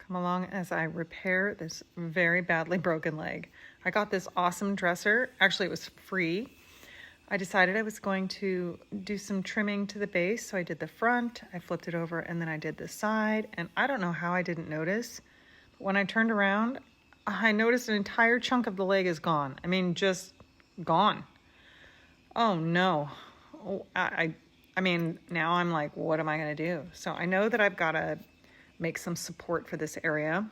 Come along as I repair this very badly broken leg. I got this awesome dresser. Actually, it was free. I decided I was going to do some trimming to the base. So I did the front, I flipped it over, and then I did the side. And I don't know how I didn't notice. But when I turned around, I noticed an entire chunk of the leg is gone. I mean, just gone. Oh no. Oh, I mean, now I'm like, what am I going to do? So I know that I've got to make some support for this area.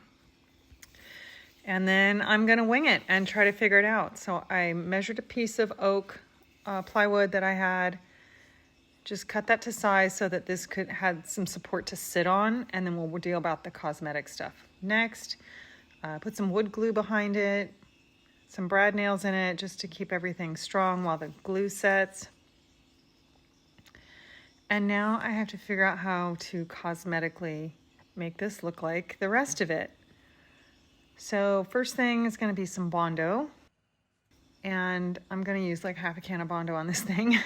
And then I'm going to wing it and try to figure it out. So I measured a piece of oak plywood that I had, just cut that to size so that this could had some support to sit on, and then we'll deal about the cosmetic stuff. Next, put some wood glue behind it, some brad nails in it just to keep everything strong while the glue sets. And now I have to figure out how to cosmetically make this look like the rest of it. So first thing is going to be some Bondo. And I'm going to use like half a can of Bondo on this thing.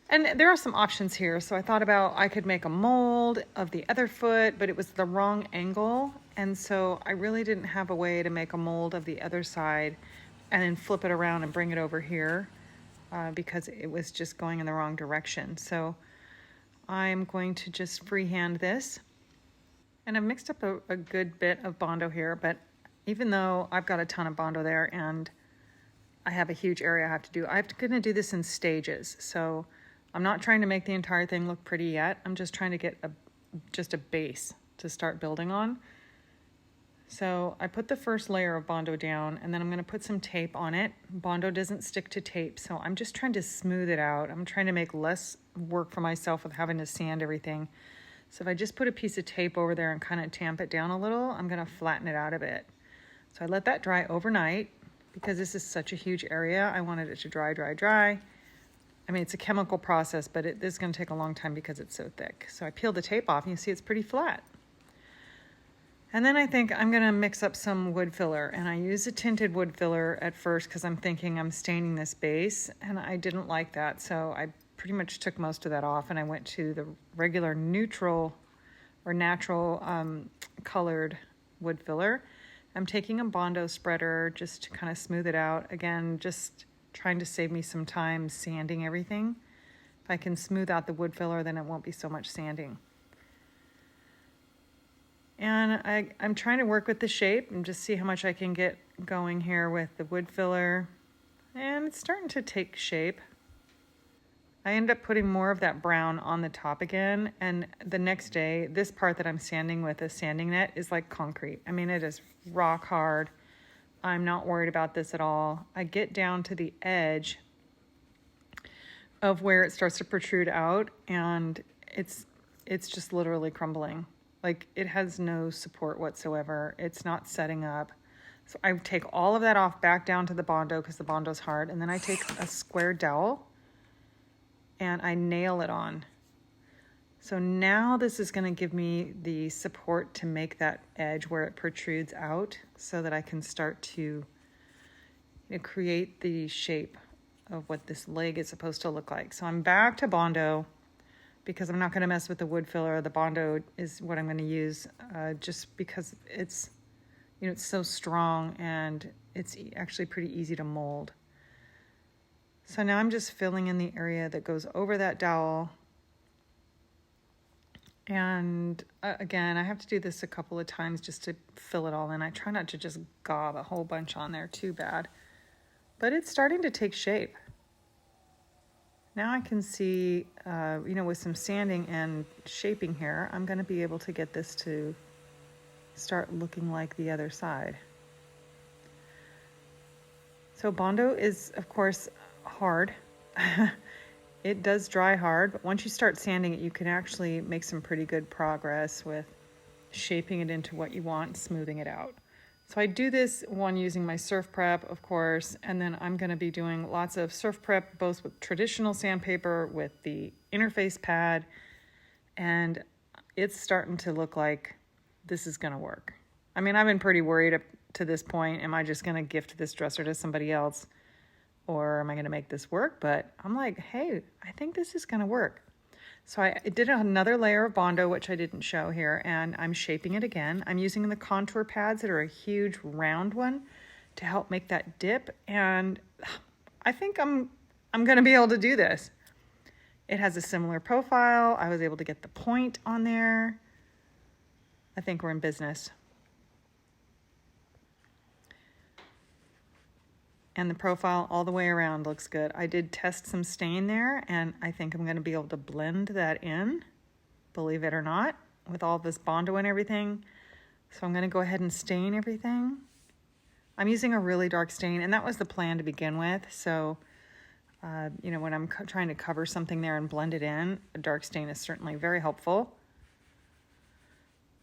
And there are some options here. So I thought about I could make a mold of the other foot, but it was the wrong angle. And so I really didn't have a way to make a mold of the other side and then flip it around and bring it over here because it was just going in the wrong direction. So I'm going to just freehand this. And I've mixed up a good bit of Bondo here, but even though I've got a ton of Bondo there and I have a huge area I have to do, I'm going to do this in stages. So I'm not trying to make the entire thing look pretty yet. I'm just trying to get just a base to start building on. So I put the first layer of Bondo down, and then I'm going to put some tape on it. Bondo doesn't stick to tape, so I'm just trying to smooth it out. I'm trying to make less work for myself with having to sand everything. So if I just put a piece of tape over there and kind of tamp it down a little, I'm going to flatten it out a bit. So I let that dry overnight because this is such a huge area. I wanted it to dry. I mean, it's a chemical process, but this is going to take a long time because it's so thick. So I peeled the tape off and you see it's pretty flat. And then I think I'm going to mix up some wood filler, and I use a tinted wood filler at first because I'm thinking I'm staining this base, and I didn't like that. So I pretty much took most of that off, and I went to the regular neutral or natural colored wood filler. I'm taking a Bondo spreader just to kind of smooth it out. Again, just trying to save me some time sanding everything. If I can smooth out the wood filler, then it won't be so much sanding. And I'm trying to work with the shape and just see how much I can get going here with the wood filler. And it's starting to take shape. I end up putting more of that brown on the top again. And the next day, this part that I'm sanding with a sanding net is like concrete. I mean, it is rock hard. I'm not worried about this at all. I get down to the edge of where it starts to protrude out, and it's just literally crumbling. Like, it has no support whatsoever. It's not setting up. So I take all of that off back down to the Bondo because the Bondo's hard. And then I take a square dowel and I nail it on. So now this is going to give me the support to make that edge where it protrudes out so that I can start to create the shape of what this leg is supposed to look like. So I'm back to Bondo because I'm not going to mess with the wood filler. The Bondo is what I'm going to use just because it's, it's so strong and it's actually pretty easy to mold. So now I'm just filling in the area that goes over that dowel. And again, I have to do this a couple of times just to fill it all in. I try not to just gob a whole bunch on there too bad. But it's starting to take shape. Now I can see, with some sanding and shaping here, I'm going to be able to get this to start looking like the other side. So Bondo is, of course, hard. It does dry hard, but once you start sanding it, you can actually make some pretty good progress with shaping it into what you want, smoothing it out. So I do this one using my surf prep, of course, and then I'm going to be doing lots of surf prep, both with traditional sandpaper, with the interface pad, and it's starting to look like this is going to work. I mean, I've been pretty worried up to this point. Am I just going to gift this dresser to somebody else, or am I going to make this work? But I'm like, hey, I think this is going to work. So I did another layer of Bondo, which I didn't show here, and I'm shaping it again. I'm using the contour pads that are a huge round one to help make that dip, and I think I'm going to be able to do this. It has a similar profile. I was able to get the point on there. I think we're in business. And the profile all the way around looks good. I did test some stain there, and I think I'm going to be able to blend that in, believe it or not, with all this Bondo and everything. So I'm going to go ahead and stain everything. I'm using a really dark stain, and that was the plan to begin with. So, you know, when I'm trying to cover something there and blend it in, a dark stain is certainly very helpful.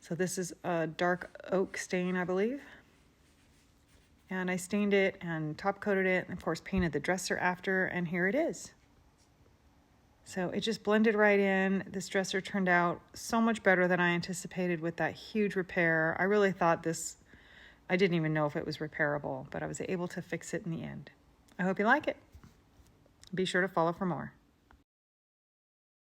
So this is a dark oak stain, I believe. And I stained it and top coated it, and of course painted the dresser after, and here it is. So it just blended right in. This dresser turned out so much better than I anticipated with that huge repair. I really thought this, I didn't even know if it was repairable, but I was able to fix it in the end. I hope you like it. Be sure to follow for more.